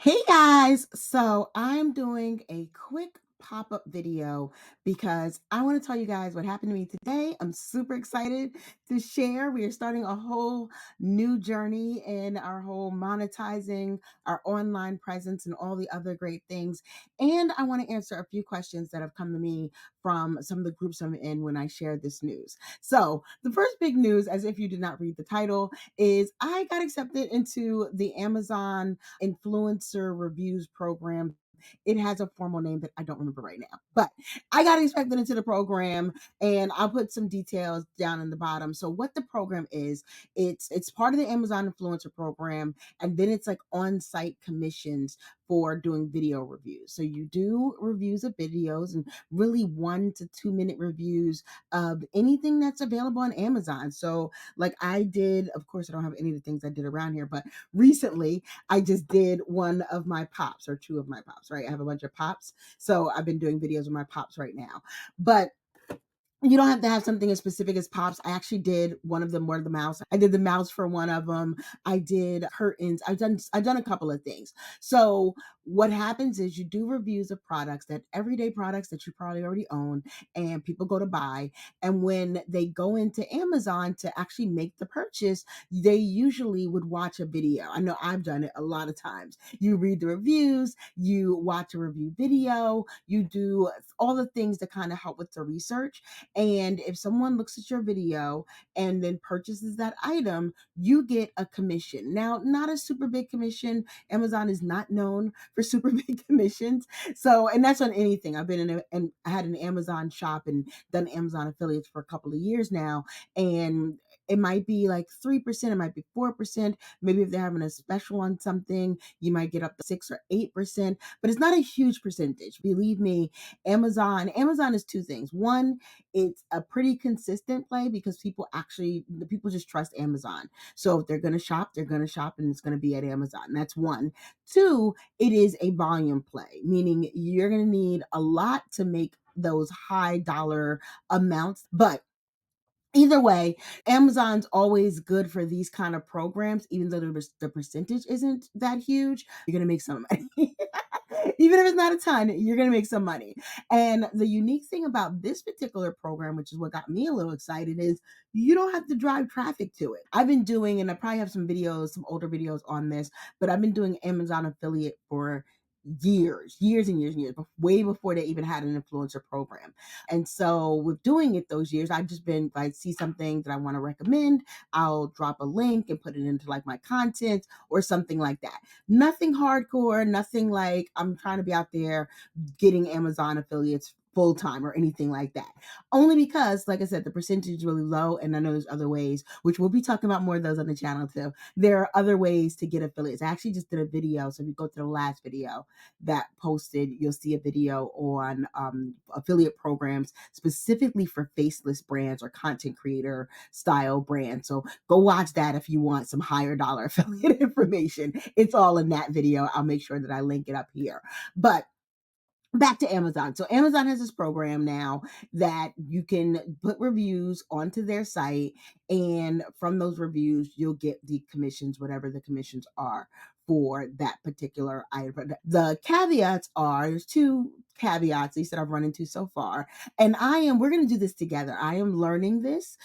Hey guys, so I'm doing a quick pop-up video because I want to tell you guys what happened to me today. I'm super excited to share. We are starting a whole new journey in our whole monetizing our online presence and all the other great things. And I want to answer a few questions that have come to me from some of the groups I'm in when I shared this news. So, the first big news, as if you did not read the title, is I got accepted into the Amazon influencer reviews program. It has a formal name that I don't remember right now, but I got accepted into the program, and I'll put some details down in the bottom. So what the program is, it's part of the Amazon influencer program, and then it's like on-site commissions for doing video reviews. So you do reviews of videos and really 1 to 2 minute reviews of anything that's available on Amazon. So like I did, of course, I don't have any of the things I did around here, but recently I just did one of my pops or two of my pops, right? I have a bunch of pops. So I've been doing videos with my pops right now. But you don't have to have something as specific as pops. I actually did one of them were the mouse. I did the mouse for one of them. I did curtains. I've done a couple of things. So what happens is you do reviews of products, that everyday products that you probably already own and people go to buy. And when they go into Amazon to actually make the purchase, they usually would watch a video. I know I've done it a lot of times. You read the reviews, you watch a review video, you do all the things that kind of help with the research. And if someone looks at your video and then purchases that item, you get a commission. Now, not a super big commission. Amazon is not known for super big commissions. So, and that's on anything. I've been in and I had an Amazon shop and done Amazon affiliates for a couple of years now. And it might be like 3%, it might be 4%. Maybe if they're having a special on something, you might get up to 6 or 8%, but it's not a huge percentage. Believe me, Amazon is two things. One, it's a pretty consistent play because the people just trust Amazon. So if they're going to shop, they're going to shop and it's going to be at Amazon. That's one. Two, it is a volume play, meaning you're going to need a lot to make those high dollar amounts. But either way, Amazon's always good for these kind of programs, even though the percentage isn't that huge. You're going to make some money. Even if it's not a ton, you're going to make some money. And the unique thing about this particular program, which is what got me a little excited, is you don't have to drive traffic to it. I've been doing, and I probably have some videos, some older videos on this, but I've been doing Amazon affiliate for years and years and years, way before they even had an influencer program. And so with doing it those years, I've just been, if I see something that I want to recommend, I'll drop a link and put it into like my content or something like that. Nothing hardcore, nothing like I'm trying to be out there getting Amazon affiliates full time or anything like that. Only because, like I said, the percentage is really low. And I know there's other ways, which we'll be talking about more of those on the channel too. There are other ways to get affiliates. I actually just did a video. So if you go to the last video that posted, you'll see a video on affiliate programs specifically for faceless brands or content creator style brands. So go watch that if you want some higher dollar affiliate information. It's all in that video. I'll make sure that I link it up here. But back to Amazon. So Amazon has this program now that you can put reviews onto their site, and from those reviews, you'll get the commissions, whatever the commissions are for that particular item. The caveats are, there's two caveats at least that I've run into so far. And we're going to do this together. I am learning this,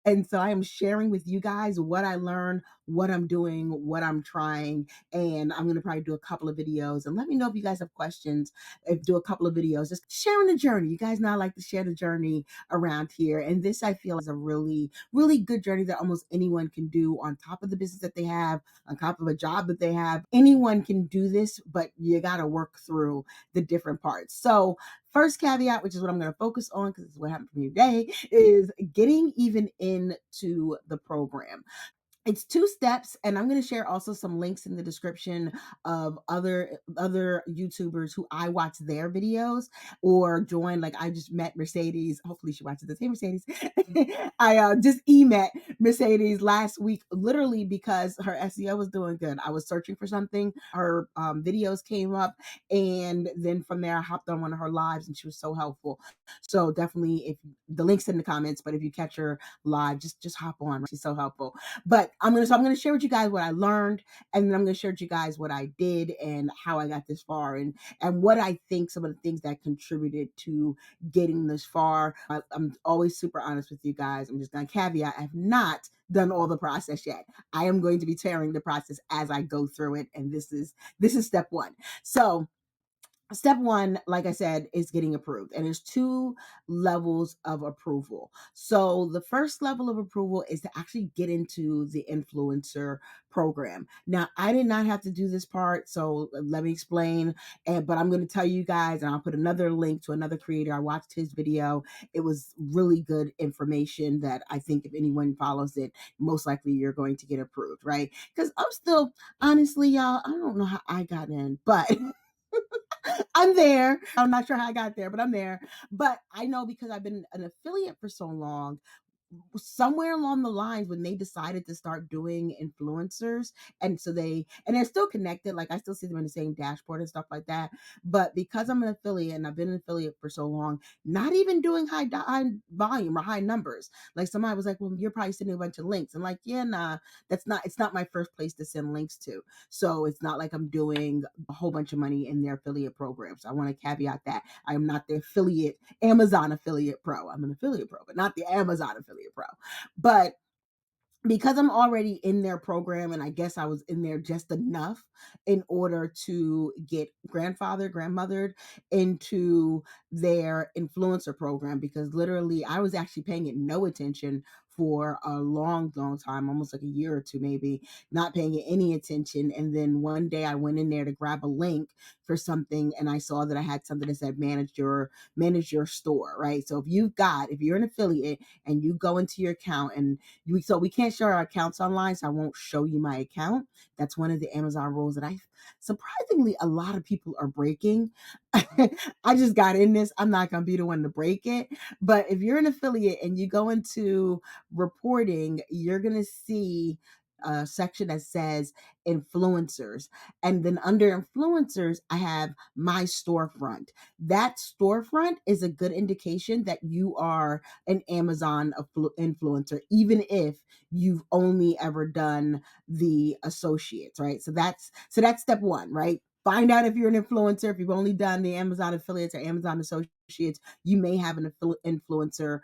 and so I am sharing with you guys what I learned, what I'm doing, what I'm trying. And I'm going to probably do a couple of videos, and let me know if you guys have questions. If do a couple of videos, just sharing the journey. You guys know I like to share the journey around here. And this I feel is a really, really good journey that almost anyone can do on top of the business that they have, on top of a job that they have. Anyone can do this, but you got to work through the different parts. So first caveat, which is what I'm going to focus on because this is what happened for me today, is getting even into the program. It's 2 steps, and I'm going to share also some links in the description of other YouTubers who I watch their videos or join. Like I just met Mercedes. Hopefully she watches this. Hey Mercedes. I just met Mercedes last week, literally because her SEO was doing good. I was searching for something, her videos came up, and then from there I hopped on one of her lives, and she was so helpful. So definitely, if the link's in the comments, but if you catch her live, just hop on. She's so helpful. But I'm gonna share with you guys what I learned, and then I'm gonna share with you guys what I did and how I got this far, and what I think some of the things that contributed to getting this far. I'm always super honest with you guys. I'm just gonna caveat: I have not done all the process yet. I am going to be tearing the process as I go through it, and this is step one. So step one, like I said, is getting approved. And there's two levels of approval. So the first level of approval is to actually get into the influencer program. Now, I did not have to do this part, so let me explain. But I'm going to tell you guys, and I'll put another link to another creator. I watched his video. It was really good information that I think if anyone follows it, most likely you're going to get approved, right? Because I'm still, honestly, y'all, I don't know how I got in, but I'm there. I'm not sure how I got there, but I'm there. But I know because I've been an affiliate for so long, somewhere along the lines when they decided to start doing influencers, and so they're still connected, like I still see them in the same dashboard and stuff like that, but because I'm an affiliate and I've been an affiliate for so long, not even doing high volume or high numbers, like somebody was like, well, you're probably sending a bunch of links, and like, yeah, nah, it's not my first place to send links to, so it's not like I'm doing a whole bunch of money in their affiliate program. So I want to caveat that I am not the affiliate Amazon affiliate pro. I'm an affiliate pro, but not the Amazon affiliate pro. But because I'm already in their program, and I guess I was in there just enough in order to get grandmothered into their influencer program, because literally I was actually paying it no attention for a long time, almost like a year or two, maybe not paying it any attention. And then one day I went in there to grab a link for something, and I saw that I had something that said manage your store, right? So if you're an affiliate and you go into your account, and so we can't share our accounts online, so I won't show you my account. That's one of the Amazon rules that I surprisingly a lot of people are breaking. I just got in this. I'm not gonna be the one to break it. But if you're an affiliate and you go into reporting, you're gonna see a section that says influencers. And then under influencers, I have my storefront. That storefront is a good indication that you are an Amazon influencer, even if you've only ever done the associates, right? So that's step one, right? Find out if you're an influencer. If you've only done the Amazon affiliates or Amazon associates, you may have an influencer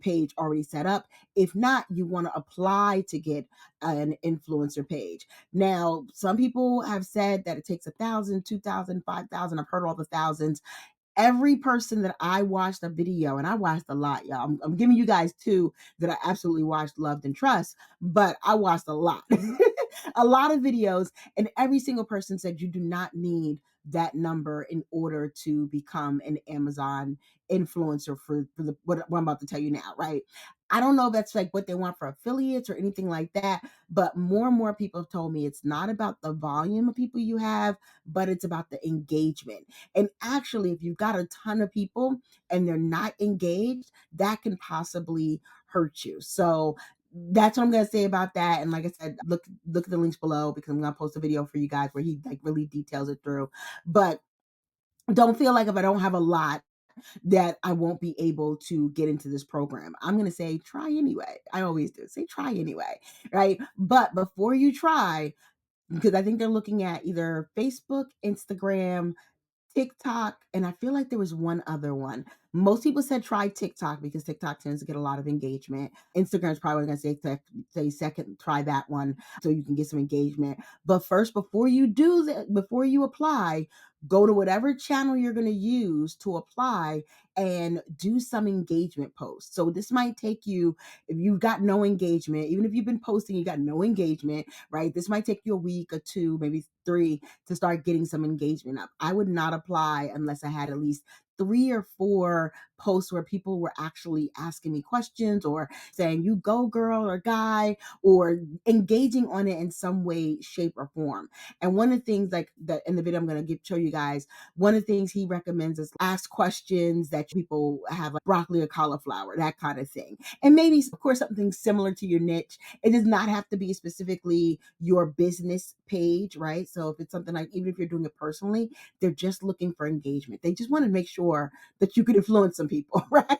page already set up. If not, you want to apply to get an influencer page. Now, some people have said that it takes 1,000, 2,000, 5,000. I've heard all the thousands. Every person that I watched a video, and I watched a lot, y'all. I'm giving you guys two that I absolutely watched, loved, and trust, but I watched a lot, a lot of videos, and every single person said you do not need that number in order to become an Amazon influencer for what I'm about to tell you now, right? I don't know if that's like what they want for affiliates or anything like that, but more and more people have told me it's not about the volume of people you have, but it's about the engagement. And actually, if you've got a ton of people and they're not engaged, that can possibly hurt you. So that's what I'm gonna say about that. And like I said, look at the links below, because I'm gonna post a video for you guys where he like really details it through. But don't feel like if I don't have a lot that I won't be able to get into this program. I'm going to say try anyway. I always do say try anyway, right? But before you try, because I think they're looking at either Facebook, Instagram, TikTok, and I feel like there was one other one. Most people said try TikTok because TikTok tends to get a lot of engagement. Instagram's probably going to say second, try that one so you can get some engagement. But first, before you do that, before you apply, go to whatever channel you're going to use to apply and do some engagement posts. So this might take you, if you've got no engagement, even if you've been posting, you got no engagement, right? This might take you a week or two, maybe three, to start getting some engagement up. I would not apply unless I had at least 3 or 4 posts where people were actually asking me questions or saying, you go girl or guy, or engaging on it in some way, shape, or form. And one of the things like that in the video I'm going to show you guys, one of the things he recommends is ask questions that people have, like broccoli or cauliflower, that kind of thing. And maybe, of course, something similar to your niche. It does not have to be specifically your business page, right? So if it's something like, even if you're doing it personally, they're just looking for engagement. They just want to make sure that you could influence some people, right?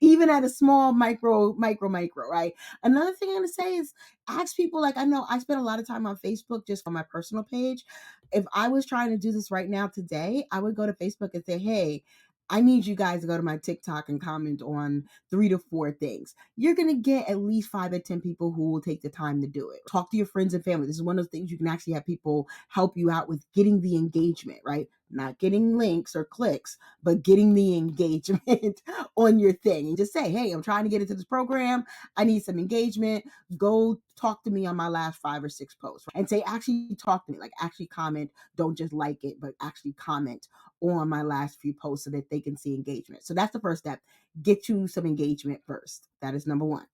Even at a small micro, right? Another thing I'm gonna say is ask people. Like, I know I spend a lot of time on Facebook just on my personal page. If I was trying to do this right now today, I would go to Facebook and say, hey, I need you guys to go to my TikTok and comment on 3 to 4 things. You're going to get at least 5 to 10 people who will take the time to do it. Talk to your friends and family. This is one of those things you can actually have people help you out with getting the engagement, right? Not getting links or clicks, but getting the engagement on your thing. And just say, hey, I'm trying to get into this program. I need some engagement. Go talk to me on my last 5 or 6 posts, right? And say, actually talk to me, like actually comment. Don't just like it, but actually comment on my last few posts so that they can see engagement. So that's the first step. Get you some engagement first. That is number one.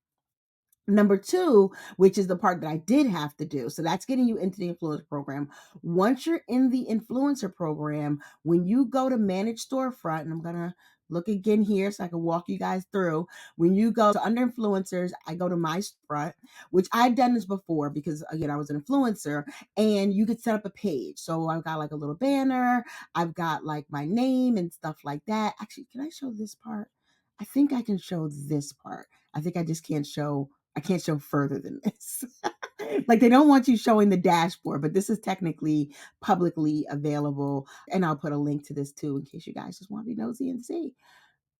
Number two, which is the part that I did have to do. So that's getting you into the influencer program. Once you're in the influencer program, when you go to manage storefront, and I'm going to look again here so I can walk you guys through. When you go to under influencers, I go to my storefront, which I've done this before because again, I was an influencer, and you could set up a page. So I've got like a little banner. I've got like my name and stuff like that. Actually, can I show this part? I think I can show this part. I think I can't show further than this. Like, they don't want you showing the dashboard, but this is technically publicly available. And I'll put a link to this too in case you guys just want to be nosy and see.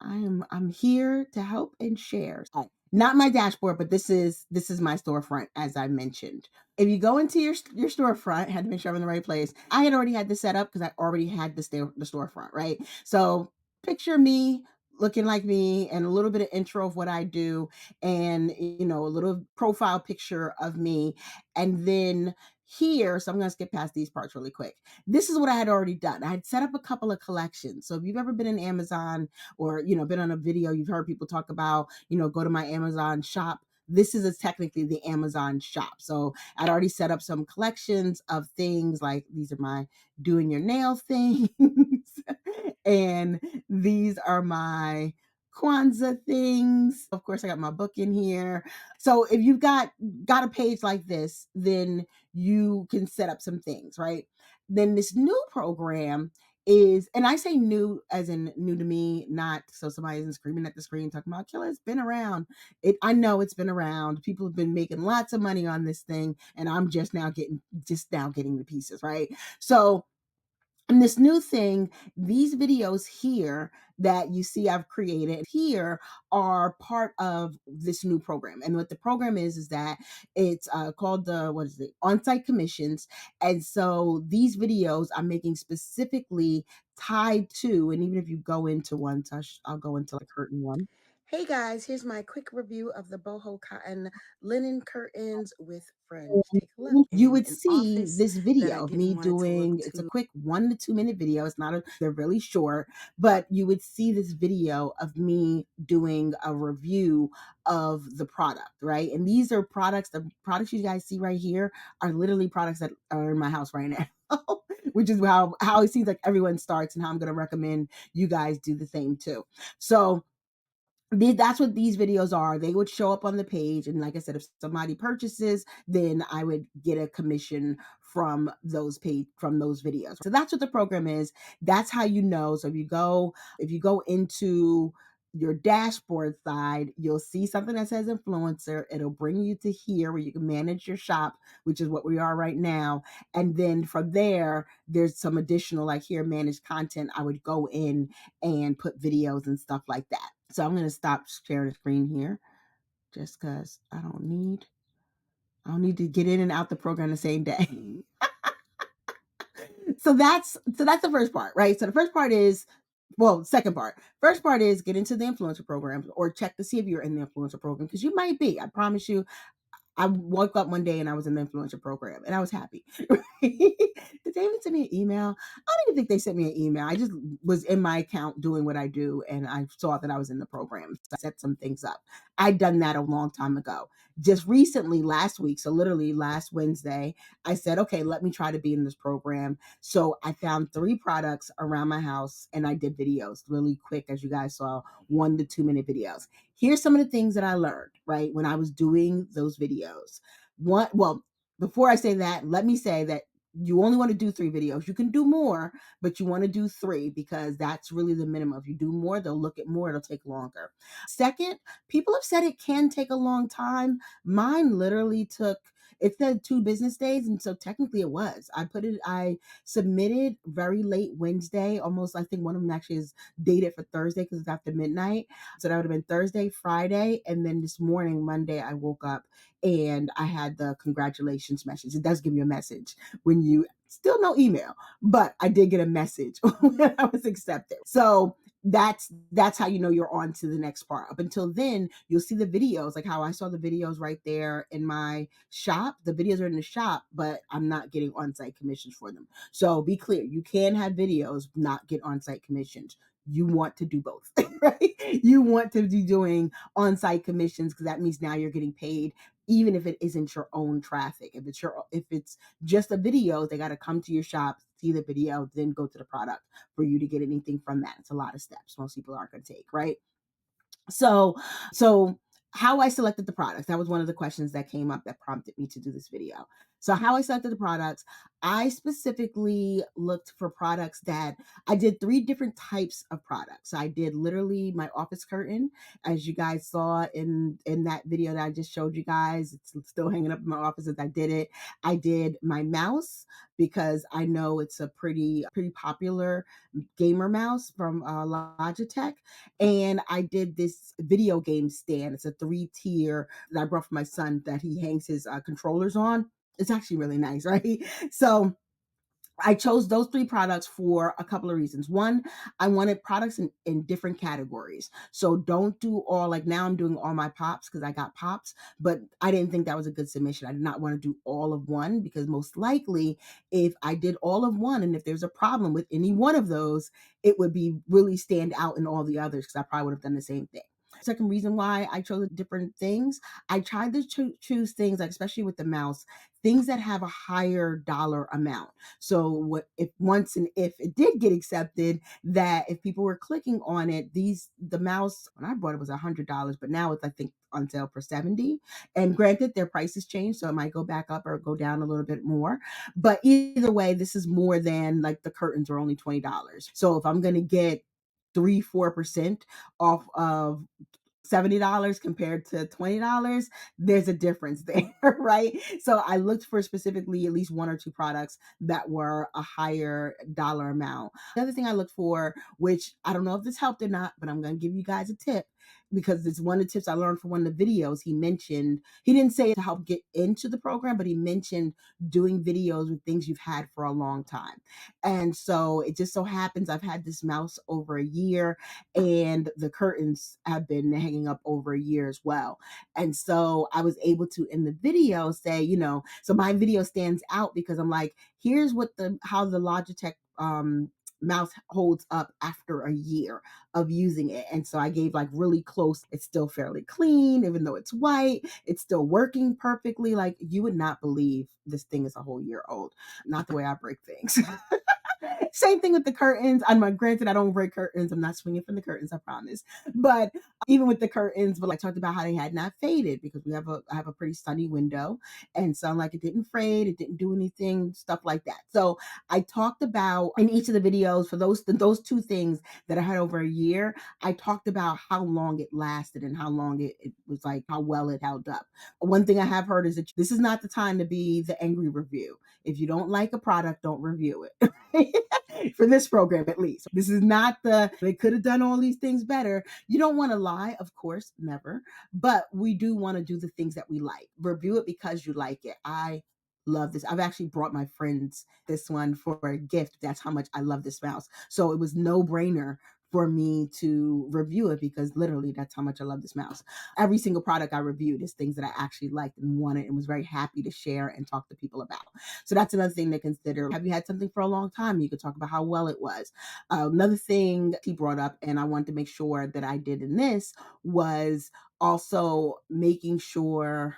I'm here to help and share. Not my dashboard, but this is my storefront, as I mentioned. If you go into your storefront, had to make sure I'm in the right place. I had already had this set up because I already had the storefront, right? So picture me looking like me and a little bit of intro of what I do, and a little profile picture of me. And then here, so I'm going to skip past these parts really quick. This is what I had already done. I had set up a couple of collections. So if you've ever been in Amazon or been on a video, you've heard people talk about, go to my Amazon shop. This is technically the Amazon shop. So I'd already set up some collections of things, like these are my doing your nail things. And these are my Kwanzaa things. Of course, I got my book in here. So if you've got a page like this, then you can set up some things, right? Then this new program is, and I say new as in new to me, not so somebody isn't screaming at the screen talking about Killer. It's been around. I know it's been around. People have been making lots of money on this thing, and I'm just now getting the pieces, right? So and this new thing, these videos here that you see I've created here are part of this new program. And what the program is that it's called on-site commissions. And so these videos I'm making specifically tied to, and even if you go into one, so I'll go into like curtain one. Hey guys, here's my quick review of the boho cotton linen curtains with fringe. Take a look. You would see this video of me doing, it's a quick 1 to 2 minute video. It's not they're really short, but you would see this video of me doing a review of the product, right? And these are the products you guys see right here are literally products that are in my house right now. Which is how it seems like everyone starts, and how I'm going to recommend you guys do the same too. So that's what these videos are. They would show up on the page, and like I said, if somebody purchases, then I would get a commission from those videos. So that's what the program is. That's how you know. So if you go into your dashboard side, you'll see something that says influencer. It'll bring you to here where you can manage your shop, which is what we are right now. And then from there, there's some additional, like here, manage content. I would go in and put videos and stuff like that. So I'm going to stop sharing the screen here just because I don't need to get in and out the program the same day. So that's the first part, right? So the first part is, second part. First part is get into the influencer program, or check to see if you're in the influencer program, because you might be. I promise you, I woke up one day and I was in the influencer program and I was happy. Did they even send me an email? I don't even think they sent me an email. I just was in my account doing what I do, and I saw that I was in the program. So I set some things up. I'd done that a long time ago. Just recently, last week, so literally last Wednesday, I said, okay, let me try to be in this program. So I found 3 products around my house, and I did videos really quick, as you guys saw, 1 to 2 minute videos. Here's some of the things that I learned, right, when I was doing those videos. Before I say that, let me say that You only want to do 3 videos. You can do more, but you want to do 3 because that's really the minimum. If you do more, they'll look at more, it'll take longer. Second, people have said it can take a long time. Mine literally took, it said 2 business days. And so technically it was. I submitted very late Wednesday, almost, I think one of them actually is dated for Thursday because it's after midnight. So that would have been Thursday, Friday. And then this morning, Monday, I woke up and I had the congratulations message. It does give you a message when you still no email, but I did get a message when I was accepted. So that's how you know you're on to the next part. Up until then, you'll see the videos, like how I saw the videos right there in my shop. The videos are in the shop, but I'm not getting on-site commissions for them. So be clear, you can have videos, not get on-site commissions. You want to do both, right? You want to be doing on-site commissions because that means now you're getting paid even if it isn't your own traffic. If it's just a video, they got to come to your shop, see the video, then go to the product for you to get anything from that. It's a lot of steps most people aren't going to take, right? So, so how I selected the products, that was one of the questions that came up that prompted me to do this video. So how I selected the products, I specifically looked for products that I did 3 different types of products. So I did literally my office curtain, as you guys saw in that video that I just showed you guys. It's still hanging up in my office as I did it. I did my mouse because I know it's a pretty popular gamer mouse from Logitech. And I did this video game stand. It's a 3-tier that I brought for my son that he hangs his controllers on. It's actually really nice, right? So I chose those 3 products for a couple of reasons. One, I wanted products in different categories. So don't do all, like now I'm doing all my pops because I got pops, but I didn't think that was a good submission. I did not want to do all of one because most likely if I did all of one and if there's a problem with any one of those, it would be really stand out in all the others because I probably would have done the same thing. Second reason why I chose different things, I tried to choose things, like especially with the mouse, things that have a higher dollar amount. So what if once and if it did get accepted, that if people were clicking on it, the mouse when I bought it was $100, but now it's I think on sale for 70. And granted, their prices change, so it might go back up or go down a little bit more. But either way, this is more than like the curtains are only $20. So if I'm gonna get 3-4% off of $70 compared to $20, there's a difference there, right? So I looked for specifically at least 1 or 2 products that were a higher dollar amount. The other thing I looked for, which I don't know if this helped or not, but I'm going to give you guys a tip because it's one of the tips I learned from one of the videos. He mentioned, he didn't say it to help get into the program, but he mentioned doing videos with things you've had for a long time. And so it just so happens I've had this mouse over a year and the curtains have been hanging up over a year as well. And so I was able to in the video say, so my video stands out because I'm like, here's what how the Logitech mouse holds up after a year of using it. And so I gave like really close, it's still fairly clean, even though it's white, it's still working perfectly. Like you would not believe this thing is a whole year old. Not the way I break things. Same thing with the curtains. Granted, I don't break curtains. I'm not swinging from the curtains, I promise. But even with the curtains, but like talked about how they had not faded because I have a pretty sunny window, and so like it didn't fade, it didn't do anything, stuff like that. So I talked about in each of the videos for those 2 things that I had over a year. I talked about how long it lasted and how long it was like how well it held up. One thing I have heard is that this is not the time to be the angry review. If you don't like a product, don't review it. For this program, at least. This is not they could have done all these things better. You don't want to lie, of course, never. But we do want to do the things that we like. Review it because you like it. I love this. I've actually brought my friends this one for a gift. That's how much I love this mouse. So it was no brainer for me to review it because literally that's how much I love this mouse. Every single product I reviewed is things that I actually liked and wanted and was very happy to share and talk to people about. So that's another thing to consider. Have you had something for a long time? You could talk about how well it was. Another thing he brought up, and I wanted to make sure that I did in this, was also making sure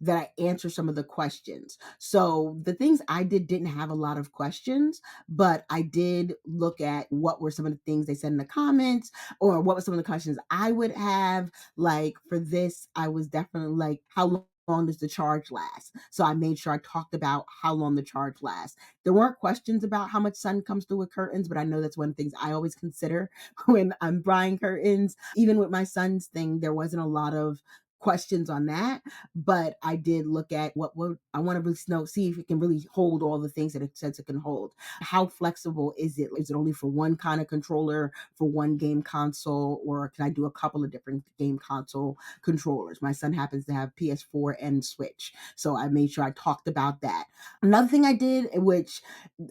that I answer some of the questions. So the things I didn't have a lot of questions, but I did look at what were some of the things they said in the comments or what were some of the questions I would have. Like for this, I was definitely like, how long does the charge last? So I made sure I talked about how long the charge lasts. There weren't questions about how much sun comes through with curtains, but I know that's one of the things I always consider when I'm buying curtains. Even with my son's thing, there wasn't a lot of questions on that, but I did look at what I want to really know, see if it can really hold all the things that it says it can hold. How flexible is it? Is it only for one kind of controller, for one game console, or can I do a couple of different game console controllers? My son happens to have PS4 and Switch, so I made sure I talked about that. Another thing I did, which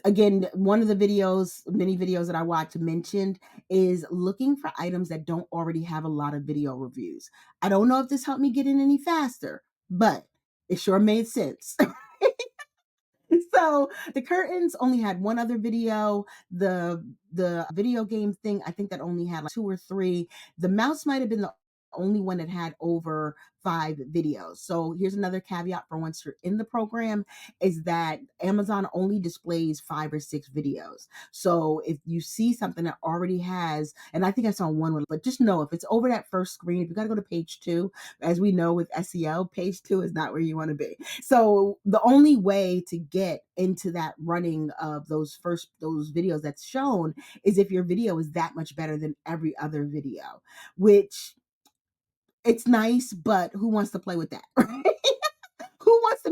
again, one of the videos, many videos that I watched mentioned, is looking for items that don't already have a lot of video reviews. I don't know if this helped me get in any faster, but it sure made sense. So the curtains only had one other video. The video game thing, I think that only had like two or three. The mouse might have been the only one that had over 5 videos. So here's another caveat for once you're in the program, is that Amazon only displays 5 or 6 videos. So if you see something that already has, and I think I saw one, but just know if it's over that first screen, if you got to go to page 2, as we know with SEO, page 2 is not where you want to be. So the only way to get into that running of those videos that's shown is if your video is that much better than every other video, which it's nice, but who wants to play with that? Right? Who wants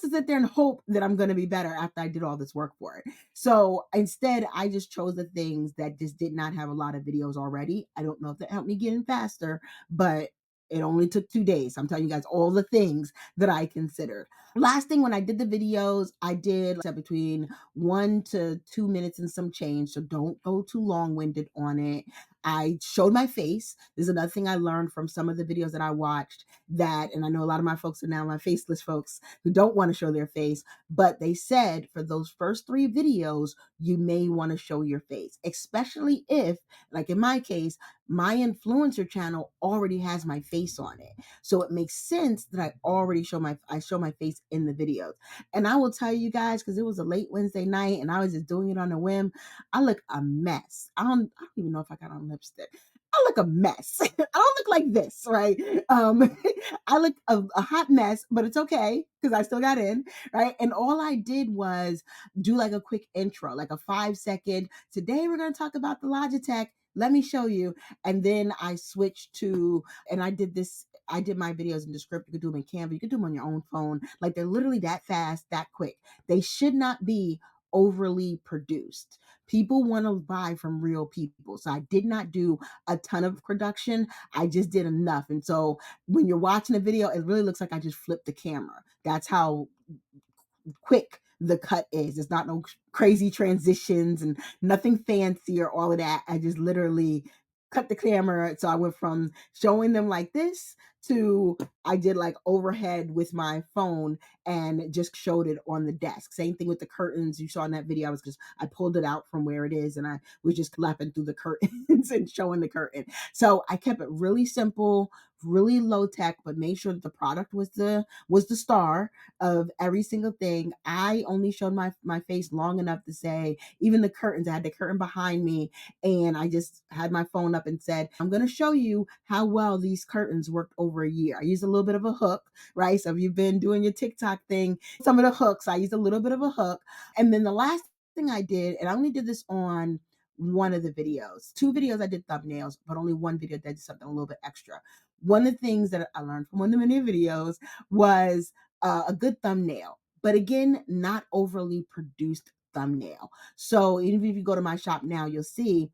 to sit there and hope that I'm going to be better after I did all this work for it? So instead, I just chose the things that just did not have a lot of videos already. I don't know if that helped me get in faster, but it only took 2 days. I'm telling you guys all the things that I considered. Last thing, when I did the videos, I did between 1 to 2 minutes and some change. So don't go too long-winded on it. I showed my face. There's another thing I learned from some of the videos that I watched, that, and I know a lot of my folks are now my faceless folks who don't want to show their face, but they said for those first 3 videos, you may want to show your face, especially if, like in my case, my influencer channel already has my face on it. So it makes sense that I show my face in the videos. And I will tell you guys, because it was a late Wednesday night and I was just doing it on a whim, I look a mess. I don't even know if I got on lipstick. I look a mess. I don't look like this, right? I look a hot mess, but it's okay because I still got in, right? And all I did was do like a quick intro, like a 5 second. Today we're going to talk about the Logitech. Let me show you. And then I switched to, and I did this. I did my videos in the script. You could do them in Canva. You could do them on your own phone. Like they're literally that fast, that quick. They should not be overly produced. People want to buy from real people. So I did not do a ton of production. I just did enough. And so when you're watching a video, it really looks like I just flipped the camera. That's how quick the cut is. It's not no crazy transitions and nothing fancy or all of that. I just literally cut the camera. So I went from showing them like this to I did like overhead with my phone and just showed it on the desk. Same thing with the curtains you saw in that video. I pulled it out from where it is and I was just clapping through the curtains and showing the curtain. So I kept it really simple, really low tech, but made sure that the product was the star of every single thing. I only showed my face long enough to say, even the curtains, I had the curtain behind me and I just had my phone up and said, I'm going to show you how well these curtains worked over a year. I used a little bit of a hook, right? So if you've been doing your TikTok thing, some of the hooks, I used a little bit of a hook. And then the last thing I did, and I only did this on one of the videos. 2 videos I did thumbnails, but only one video that did something a little bit extra. One of the things that I learned from one of the many videos was a good thumbnail, but again, not overly produced thumbnail. So even if you go to my shop now, you'll see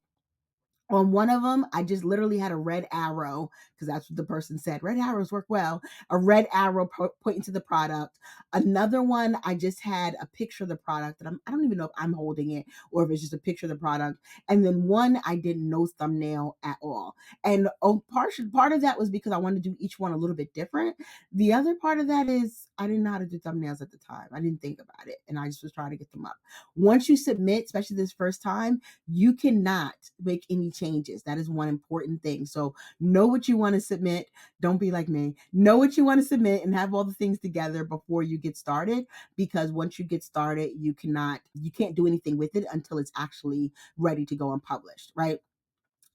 on one of them, I just literally had a red arrow because that's what the person said. Red arrows work well. A red arrow pointing to the product. Another one, I just had a picture of the product that I don't even know if I'm holding it or if it's just a picture of the product. And then one, I did no thumbnail at all. And part of that was because I wanted to do each one a little bit different. The other part of that is I didn't know how to do thumbnails at the time. I didn't think about it, and I just was trying to get them up. Once you submit, especially this first time, you cannot make any changes. That is one important thing. So know what you want to submit. Don't be like me. Know what you want to submit and have all the things together before you get started, because once you get started, you can't do anything with it until it's actually ready to go and published, right?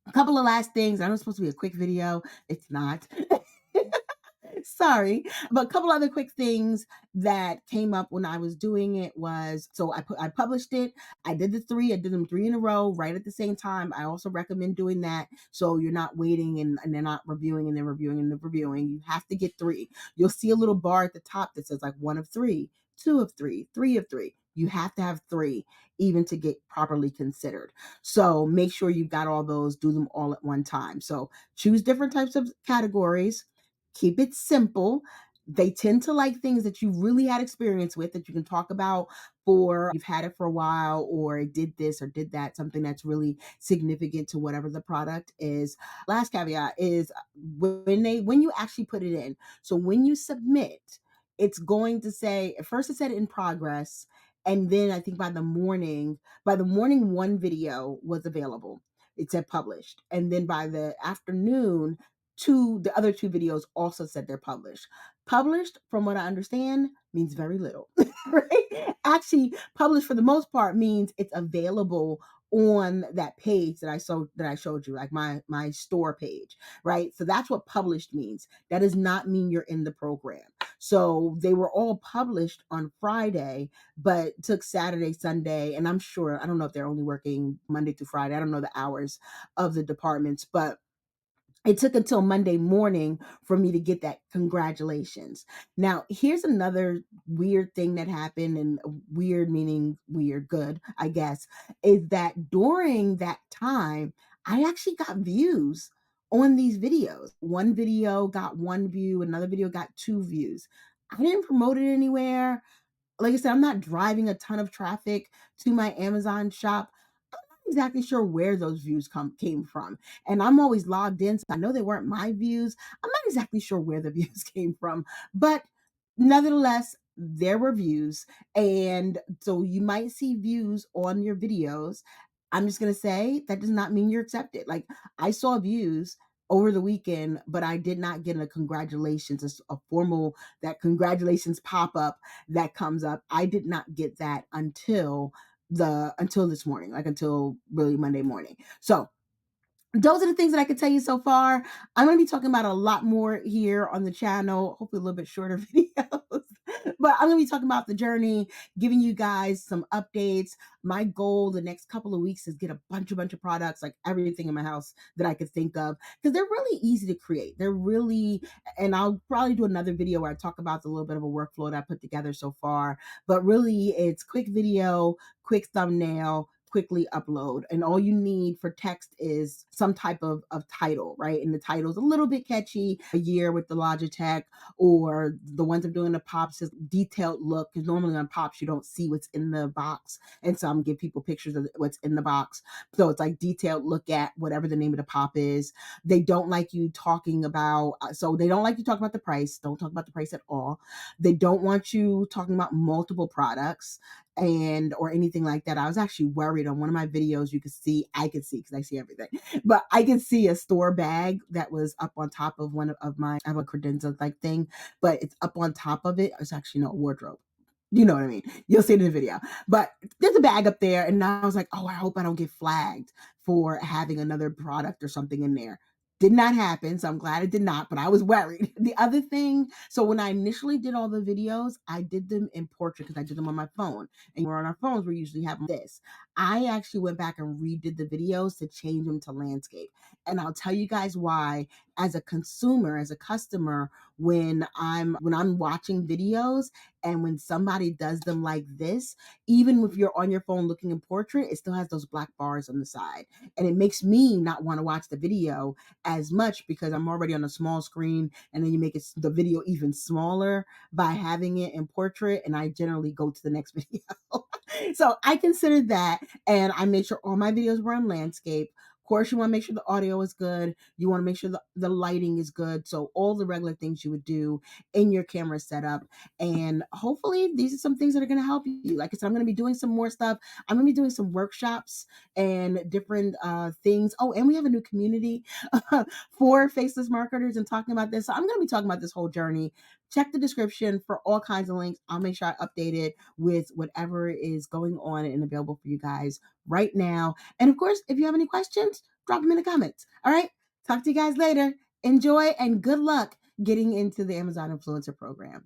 A couple of last things. I know it's supposed to be a quick video. It's not. Sorry. But a couple other quick things that came up when I was doing it was, so I published it. I did the three. I did them three in a row right at the same time. I also recommend doing that so you're not waiting and they're not reviewing and then reviewing and then reviewing. You have to get three. You'll see a little bar at the top that says like one of three, two of three, three of three. You have to have three even to get properly considered. So make sure you've got all those, do them all at one time. So choose different types of categories, keep it simple. They tend to like things that you really had experience with that you can talk about for you've had it for a while, or it did this or did that, something that's really significant to whatever the product is. Last caveat is when you actually put it in. So when you submit, it's going to say, at first it said in progress, and then I think by the morning one video was available. It said published. And then by the afternoon, the other two videos also said they're published. Published, from what I understand, means very little. Right? Actually, published for the most part means it's available on that page that I showed you, like my store page, right? So that's what published means. That does not mean you're in the program. So they were all published on Friday, but took Saturday, Sunday, and I don't know if they're only working Monday through Friday. I don't know the hours of the departments, but it took until Monday morning for me to get that congratulations. Now, here's another weird thing that happened, and weird meaning weird, good, I guess, is that during that time, I actually got views on these videos. One video got one view, another video got two views. I didn't promote it anywhere. Like I said, I'm not driving a ton of traffic to my Amazon shop. I'm not exactly sure where those views came from. And I'm always logged in, so I know they weren't my views. I'm not exactly sure where the views came from, but nevertheless, there were views. And so you might see views on your videos. I'm just going to say that does not mean you're accepted. Like, I saw views over the weekend, but I did not get a congratulations, a formal that congratulations pop up that comes up. I did not get that until this morning, like until really Monday morning. So those are the things that I can tell you so far. I'm going to be talking about a lot more here on the channel, hopefully a little bit shorter videos. But I'm going to be talking about the journey, giving you guys some updates. My goal the next couple of weeks is get a bunch of products, like everything in my house that I could think of, because they're really easy to create. They're really, and I'll probably do another video where I talk about the little bit of a workflow that I put together so far. But really, it's quick video, quick thumbnail, quickly upload. And all you need for text is some type of title, right? And the title is a little bit catchy, a year with the Logitech, or the ones I'm doing the pops is detailed look, because normally on pops you don't see what's in the box, and so I'm give people pictures of what's in the box. So it's like detailed look at whatever the name of the pop is. They don't like you talking about the price. Don't talk about the price at all. They don't want you talking about multiple products and or anything like that. I was actually worried on one of my videos. I could see because I see everything, but I could see a store bag that was up on top of one of my, I have a credenza like thing, but it's up on top of it. It's actually not a wardrobe. You know what I mean? You'll see it in the video, but there's a bag up there. And I was like, oh, I hope I don't get flagged for having another product or something in there. Did not happen. So I'm glad it did not, but I was worried. The other thing, so when I initially did all the videos, I did them in portrait because I did them on my phone. And we're on our phones, we usually have this. I actually went back and redid the videos to change them to landscape. And I'll tell you guys why. As a consumer, as a customer, when I'm watching videos and when somebody does them like this, even if you're on your phone looking in portrait, it still has those black bars on the side. And it makes me not want to watch the video as much because I'm already on a small screen, and then you make the video even smaller by having it in portrait, and I generally go to the next video. So I considered that, and I made sure all my videos were in landscape. Of course, you want to make sure the audio is good. You want to make sure the lighting is good. So all the regular things you would do in your camera setup. And hopefully these are some things that are going to help you. Like I said, I'm going to be doing some more stuff. I'm going to be doing some workshops and different things. Oh, and we have a new community for faceless marketers and talking about this. So I'm going to be talking about this whole journey. Check the description for all kinds of links. I'll make sure I update it with whatever is going on and available for you guys right now. And of course, if you have any questions, drop them in the comments. All right. Talk to you guys later. Enjoy and good luck getting into the Amazon Influencer Program.